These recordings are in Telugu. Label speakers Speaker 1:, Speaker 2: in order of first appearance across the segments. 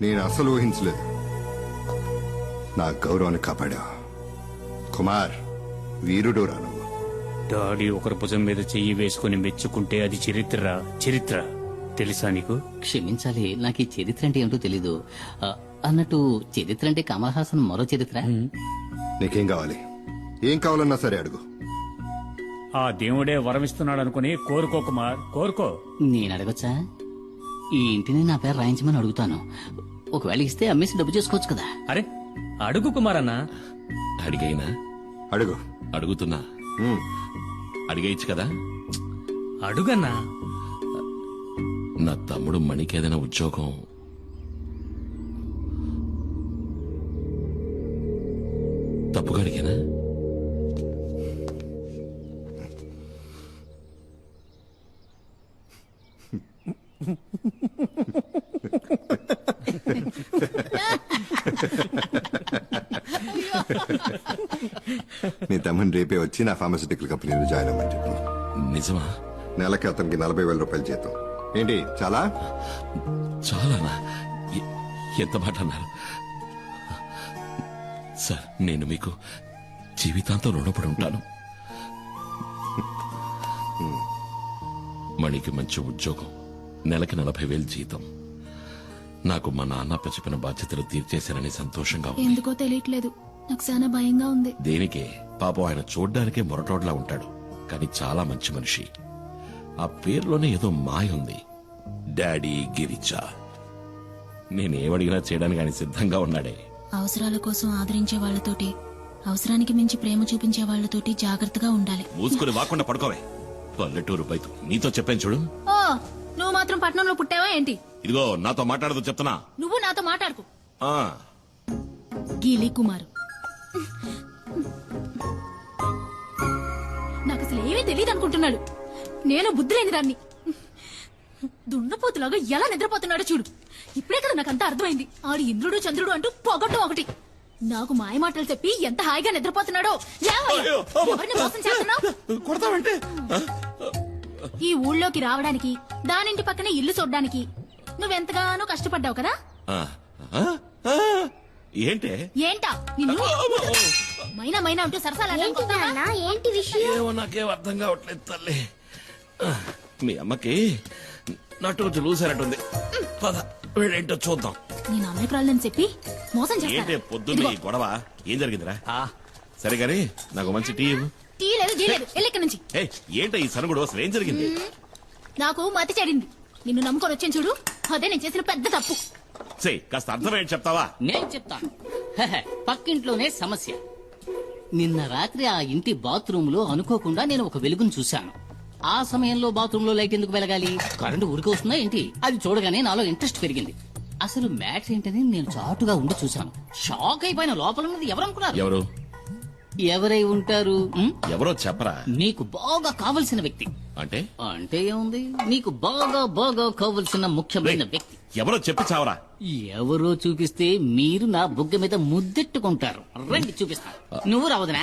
Speaker 1: నేను అసలు ఊహించలేదు. నా గౌరవాన్ని కాపాడా. కుమార్ వీరుడు రాను.
Speaker 2: డాడీ ఒకరి భుజం మీద చెయ్యి వేసుకుని మెచ్చుకుంటే అది చరిత్ర తెలుసా నీకు?
Speaker 3: క్షమించాలి, నాకు ఈ చరిత్ర అంటే ఏమిటో తెలీదు. అన్నట్టు చరిత్ర అంటే కమల్ హాసన్ మరో చరిత్ర.
Speaker 1: నీకేం కావాలి? ఏం కావాలన్నా సరే అడుగు.
Speaker 2: ఆ దేవుడే వరమిస్తున్నాడు అనుకుని కోరుకో కుమార్, కోరుకో.
Speaker 3: నేను అడగచ్చా? ఈ ఇంటిని నా పేరు రాయించమని అడుగుతాను. ఒకవేళ ఇస్తే అమ్మేసి డబ్బు చేసుకోవచ్చు కదా.
Speaker 2: అరే అడుగు కుమార్ అన్న.
Speaker 4: అడిగైనా
Speaker 1: అడుగు.
Speaker 4: అడుగుతున్నా, అడిగేయచ్చు కదా.
Speaker 2: అడుగన్నా.
Speaker 4: నా తమ్ముడు మణికి ఏదైనా ఉద్యోగం తప్పుగా అడిగానా?
Speaker 1: నీ తమ్ముని రేపే వచ్చి నా ఫార్మాసిటికల్ కంపెనీలో జాయిన్ అవ్వమని చెప్పు.
Speaker 4: నిజమా?
Speaker 1: నెలకి అతనికి 40,000 రూపాయలు జీతం. ఏంటి చాలా?
Speaker 4: చాలానా? ఎంత మాట అన్నారు సార్. నేను మీకు జీవితాంతం రుణపడి ఉంటాను. మణికి మంచి ఉద్యోగం, నెలకి 40,000 జీతం. నాకు మా నాన్న చెప్పిన బాధ్యతలు తీర్చేశానని సంతోషంగా ఉంది.
Speaker 5: ఎందుకో తెలియట్లేదు, నాకు చాలా భయంగా ఉంది.
Speaker 4: దేనికే? పాపం ఆయన చూడ్డానికే మొరటోడ్లా ఉంటాడు, కానీ చాలా మంచి మనిషి. ఆ పేర్లోనే ఏదో మాయ ఉంది. డాడీ గిరిజా. నేనేమడిగినా చేయడానికి ఆయన సిద్ధంగా ఉన్నాడే.
Speaker 5: అవసరాల కోసం ఆదరించే వాళ్లతోటి, అవసరానికి మించి ప్రేమ చూపించే వాళ్లతోటి జాగ్రత్తగా ఉండాలి.
Speaker 4: మూసుకుని వాకుండా పడుకోవే. పల్లెటూరు బయట నీతో చెప్పాను చూడు.
Speaker 5: ఓ, నువ్వు మాత్రం పట్నంలో పుట్టావా ఏంటి?
Speaker 4: ఇదిగో నాతో మాట్లాడదు చెప్తున్నా.
Speaker 5: నువ్వు నాతో మాట్లాడుకు.
Speaker 4: ఆ,
Speaker 5: గీలి కుమారు, నాకు అసలు ఏమీ తెలియదు అనుకుంటున్నాడు. నేను బుద్ధి లేని దాన్ని. దున్నపోతులాగా ఎలా నిద్రపోతున్నాడో చూడు. ఇప్పుడే కదా నాకంతా అర్థమైంది. ఆడు ఇంద్రుడు చంద్రుడు అంటూ పొగట్టం ఒకటి. నాకు మాయ మాటలు చెప్పి ఎంత హాయిగా నిద్రపోతున్నాడో. ఎవరిని మోసం చేస్తున్నావు?
Speaker 4: కొడతావంటే
Speaker 5: ఈ ఊళ్ళోకి రావడానికి, దానింటి పక్కనే ఇల్లు చూడ్డానికి నువ్వెంతగానో కష్టపడ్డావు కదా.
Speaker 4: ఏంటే?
Speaker 5: ఏంటా నిన్ను మైనా మైనా అంటూ సరసాలా?
Speaker 6: ఏంటి విషయం?
Speaker 4: ఏమో నాకేం అర్థం కావట్లేదు తల్లి. మీ అమ్మకి నటు చూసారట్టుంది. పద వీళ్ళేంటో చూద్దాం.
Speaker 5: నేను అమాయకురాలని చెప్పి మోసం
Speaker 4: ఏంటే
Speaker 5: చేస్తాను.
Speaker 4: పొద్దున్న ఈ గొడవ? ఏం జరిగిందిరా? సరే గాని నాకు మంచి టీ ఇవ్వు.
Speaker 5: టీ లేదు, జీ లేదు, ఎల్లిక్కడి నుంచి.
Speaker 4: ఏంటో ఈ సనుగుడు అసలు ఏం జరిగింది?
Speaker 5: నాకు మతి చెడింది. నిన్ను నమ్ముకొని వచ్చాను చూడు, అదే నేను చేసిన పెద్ద తప్పు.
Speaker 4: కాస్త అర్థమేంటి చెప్తావా?
Speaker 3: నేను చెప్తాను. పక్కింట్లోనే సమస్య. నిన్న రాత్రి ఆ ఇంటి బాత్రూమ్ లో అనుకోకుండా నేను ఒక వెలుగును చూశాను. ఆ సమయంలో బాత్రూమ్ లో లైట్ ఎందుకు వెలగాలి? కరెంటు ఊరికి వస్తుందా ఏంటి? అది చూడగానే నాలో ఇంట్రెస్ట్ పెరిగింది. అసలు మ్యాటర్ ఏంటని నేను చాటుగా ఉండి చూశాను. షాక్ అయిపోయిన. లోపల ఉన్నది ఎవరనుకున్నారు?
Speaker 4: ఎవరు?
Speaker 3: ఎవరై ఉంటారు?
Speaker 4: ఎవరో చెప్పరా?
Speaker 3: నీకు బాగా కావలసిన వ్యక్తి.
Speaker 4: అంటే
Speaker 3: అంటే ఏముంది, నీకు బాగా బాగా కావలసిన ముఖ్యమైన వ్యక్తి.
Speaker 4: ఎవరో చెప్పి చావరా?
Speaker 3: ఎవరో చూపిస్తే మీరు నా బుగ్గ మీద ముద్దెట్టుకుంటారు. రండి చూపిస్తా. నువ్వు రావదనా?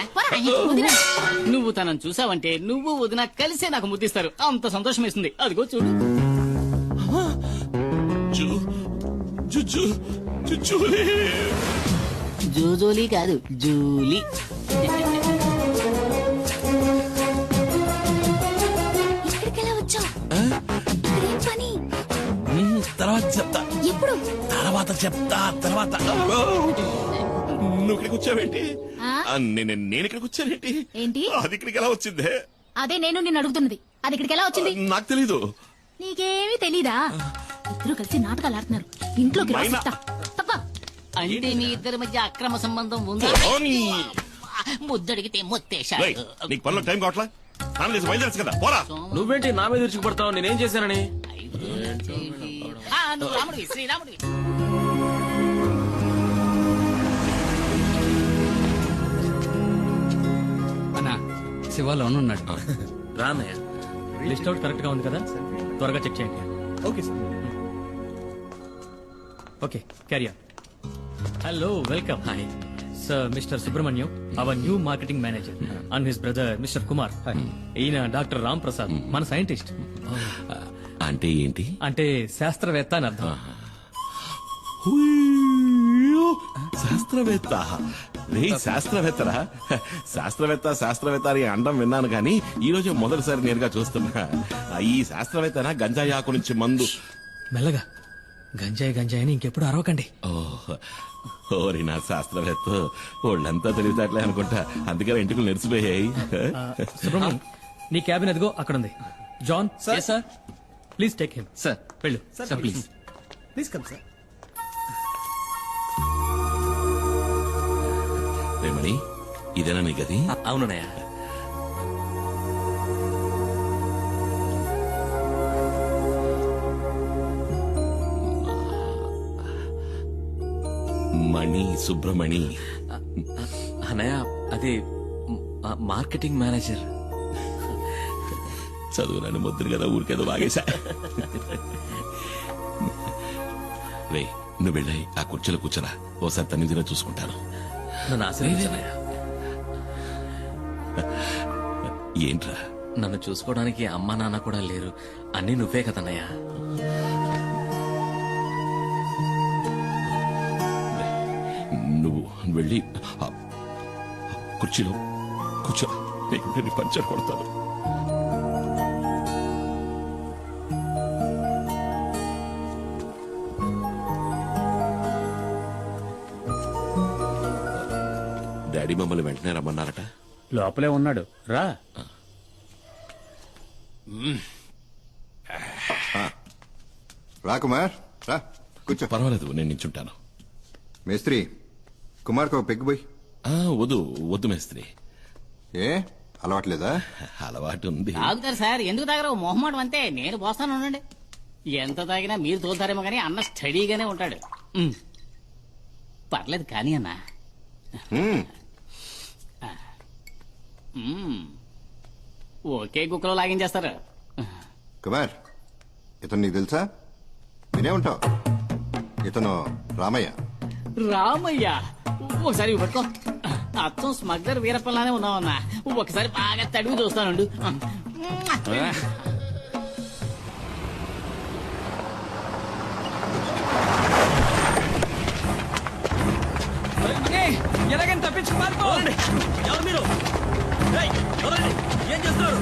Speaker 3: నువ్వు తనను చూసావంటే నువ్వు వదిన కలిసే నాకు ముద్దిస్తారు. అంత సంతోషం వేస్తుంది. అదిగో చూడు. జూజోలీ కాదు, జూలీ.
Speaker 5: ఇక్కడికెలా వచ్చావు? ఇక్కడేం పని?
Speaker 4: తర్వాత చెప్తా.
Speaker 5: ఎప్పుడు?
Speaker 4: తర్వాత నువ్వు ఇక్కడికి వచ్చావేంటి? నేను ఇక్కడికి వచ్చానేంటి?
Speaker 5: ఏంటి?
Speaker 4: అది ఇక్కడికి ఎలా వచ్చిందే?
Speaker 5: అదే నేను నిన్ను అడుగుతున్నది. అది ఇక్కడికి ఎలా వచ్చింది?
Speaker 4: నాకు తెలీదు.
Speaker 5: నీకేమీ తెలీదా? ఇద్దరు కలిసి నాటకాలు ఆడుతున్నారు. ఇంట్లోకి రా చెప్తా. తప్ప.
Speaker 3: అంటే మీ ఇద్దరి మధ్య అక్రమ సంబంధం ఉంది. ముద్దడిగితే ముత్తేశాడు.
Speaker 4: నీకు పనిలో టైం కావట్లా? స్నానం చేసి బయలుదేరచ్చు కదా, పోరా.
Speaker 7: నువ్వేంటి నా మీద విరుచుకుపడతావు? నేనేం చేశానని?
Speaker 3: నువ్వు రాముడివి, శ్రీరాముడివి.
Speaker 8: అన్నా శివ లోన్ ఉన్నాడు.
Speaker 7: రానయ్య.
Speaker 2: లిస్ట్ అవుట్ కరెక్ట్ గా ఉంది కదా? త్వరగా చెక్ చేయండి.
Speaker 7: Okay sir.
Speaker 2: Okay, carry on. Hello, welcome. Hi sir, mister Subrahmanyam, our new marketing manager, and his brother mister Kumar. ఈయన డాక్టర్ రామ్ ప్రసాద్, మన సైంటిస్ట్.
Speaker 4: అంటే ఏంటి?
Speaker 2: అంటే శాస్త్రవేత్త అని అర్థం.
Speaker 4: హుయ్యో, శాస్త్రవేత్త రే శాస్త్రవేత్తరా శాస్త్రవేత్త అని అండం విన్నాను కానీ ఈ రోజు మొదటిసారి నేరుగా చూస్తున్నా. ఈ శాస్త్రవేత్తనా గంజాయి ఆకు నుంచి మందు.
Speaker 2: మెల్లగా గంజాయి అని ఇంకెప్పుడు అరవకండి.
Speaker 4: ఓరి నా శాస్త్రవేత్త వాళ్ళంతా తెలివితేటలే అనుకుంటా, అందుకని ఇంటికి నెరిసిపోయాయి.
Speaker 2: సుబ్రహ్మణ్యం, నీ క్యాబిన్ అదిగో అక్కడ ఉంది. John
Speaker 8: sir
Speaker 2: please take him.
Speaker 8: Sir
Speaker 2: వెళ్ళు.
Speaker 8: Sir please.
Speaker 7: Please come sir.
Speaker 4: Remani, ఇదేనా నీ గది?
Speaker 7: అవునన్నయ్య.
Speaker 4: మణి సుబ్రమణి.
Speaker 7: అన్నయ్య అది మార్కెటింగ్ మేనేజర్.
Speaker 4: చదువురాని ముద్దురు కదా, ఊరికేదో బాగేశా. రే నువ్వు వెళ్ళాయి ఆ కుర్చీలో కూర్చోరా, ఓసారి తన్ని తిన చూసుకుంటాను.
Speaker 7: నన్ను ఆశీర్వదించన్నయ్య.
Speaker 4: ఏంట్రా?
Speaker 7: నన్ను చూసుకోవడానికి అమ్మా నాన్న కూడా లేరు, అన్నీ నువ్వే కదన్నయ్య.
Speaker 4: నువ్వు వెళ్ళి ఆ కుర్చీలో కూర్చో, నేను పంచర్ కొడతాను. డాడీ మమ్మల్ని వెంటనే రమ్మన్నారట.
Speaker 6: లోపలే ఉన్నాడు, రా.
Speaker 1: రా కుమార్, రా కూర్చో.
Speaker 4: పర్వాలేదు, నేను నించుంటాను.
Speaker 1: మేస్త్రి, కుమార్కి ఒక పెగ్గు పోయి.
Speaker 4: వద్దు వద్దు మేస్త్రి.
Speaker 1: ఏ అలవాట్లేదా?
Speaker 4: అలవాటు ఉంది.
Speaker 3: తాగుతారు సార్, ఎందుకు తాగరు? మొహమాటం అంతే. నేను పోస్తాను ఉండండి. ఎంత తాగినా మీరు తోలుతారేమో కానీ అన్న స్టడీగానే ఉంటాడు. పర్లేదు కానీ అన్న. ఒకే కుక్కలో లాగించేస్తారు.
Speaker 1: కుమార్, ఇతను నీకు తెలుసా? వినే ఉంటావు. ఇతను రామయ్య.
Speaker 3: రామయ్య, ఒకసారి ఇవి పట్టుకో. అచ్చం స్మగ్లర్ వీరప్పలానే ఉన్నావన్నా. ఒకసారి బాగా తడివి చూస్తానండు.
Speaker 2: ఎలాగైనా తప్పించుకు పారిపో.
Speaker 7: ఎవరు మీరు? ఏయ్, ఎవరండి? ఏం చేస్తున్నారు?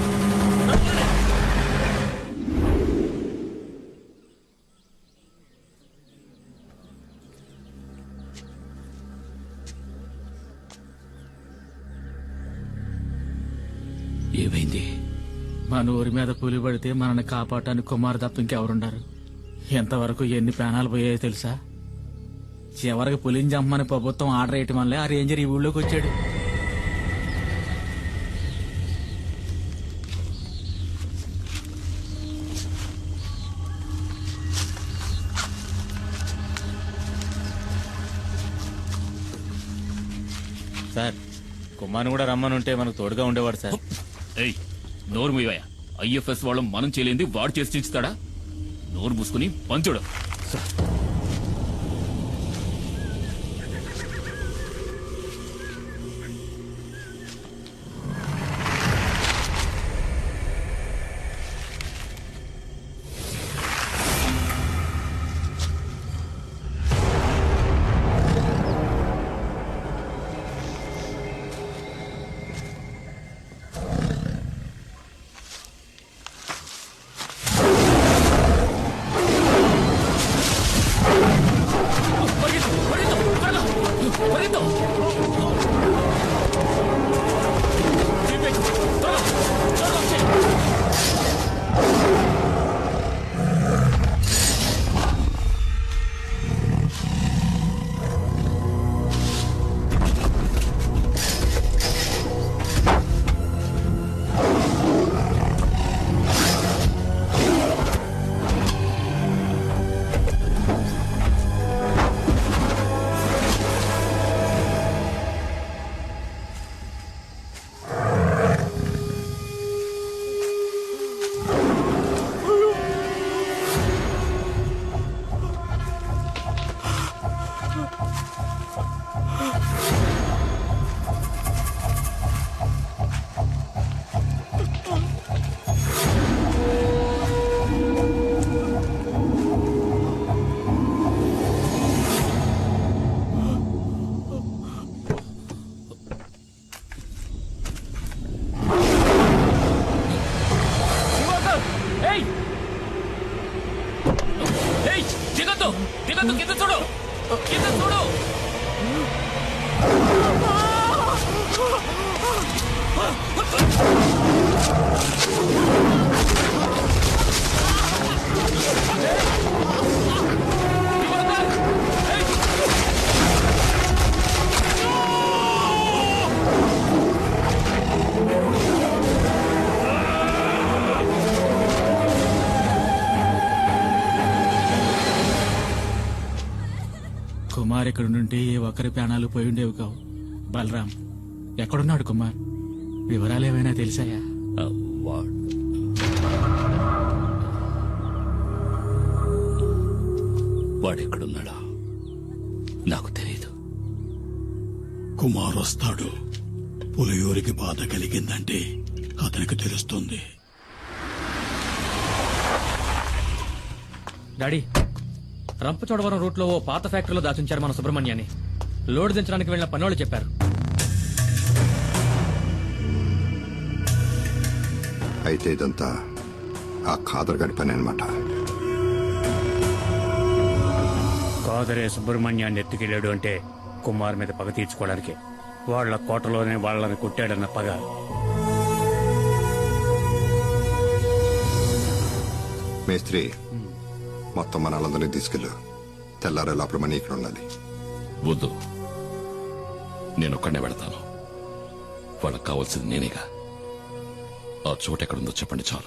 Speaker 4: ఏమైంది?
Speaker 6: మన ఊరి మీద పులి పడితే మనల్ని కాపాడటానికి కుమార్ తప్ప ఇంకెవరుండారు? ఎంతవరకు ఎన్ని ప్రాణాలు పోయాయో తెలుసా? చివరికి పులిని చంపమని ప్రభుత్వం ఆర్డర్ వేయటం వల్లే ఆ రేంజర్ ఈ ఊళ్ళోకి వచ్చాడు. సార్, కుమార్ని కూడా రమ్మనుంటే మనకు తోడుగా ఉండేవాడు సార్.
Speaker 9: ఏయ్, నోరు మూయవయ్యా. ఐఎఫ్ఎస్ వాళ్ళు మనం చేయలేంది వాడు చేసి చూస్తాడా? నోరు మూసుకుని పంచుడు. దిగద్దు దిగద్దు, కింద చూడు, కింద చూడు.
Speaker 6: కుమార్ ఇక్కడ నుండి ఏ ఒక్కరి ప్రాణాలు పోయి ఉండేవి కావు. బలరాం ఎక్కడున్నాడు కుమార్? వివరాలు ఏమైనా తెలిసాయా?
Speaker 9: వాడెక్కడున్నాడా నాకు తెలియదు.
Speaker 10: కుమార్ వస్తాడు. పులియూరికి బాధ కలిగిందంటే అతనికి తెలుస్తుంది.
Speaker 2: డాడీ, రంపచోడవరం రూట్ లో ఓ పాత ఫ్యాక్టరీలో దాచుంచారు మన సుబ్రహ్మణ్యాన్ని. లోడ్ దించడానికి వెళ్ళిన పనోళ్ళు చెప్పారు.
Speaker 1: అయితే ఇదంతా ఆ ఖాదర్ గడి పని అనమాట.
Speaker 11: కాదరే సుబ్రహ్మణ్యాన్ని ఎత్తుకెళ్ళాడు అంటే కుమార్ మీద పగ తీర్చుకోవడానికి. వాళ్ల కోటలోనే వాళ్ళని కొట్టాడన్న పగ.
Speaker 1: మేస్త్రి, మొత్తం మన వాళ్ళందరినీ తీసుకెళ్ళు. తెల్లారే లోపల మనీ ఇక్కడ ఉండాలి.
Speaker 4: వద్దు, నేనొక్కడనే వెళతాను. వాళ్ళకి కావాల్సింది నేనేగా. ఆ చోటు ఎక్కడుందో చెప్పండి చాలు.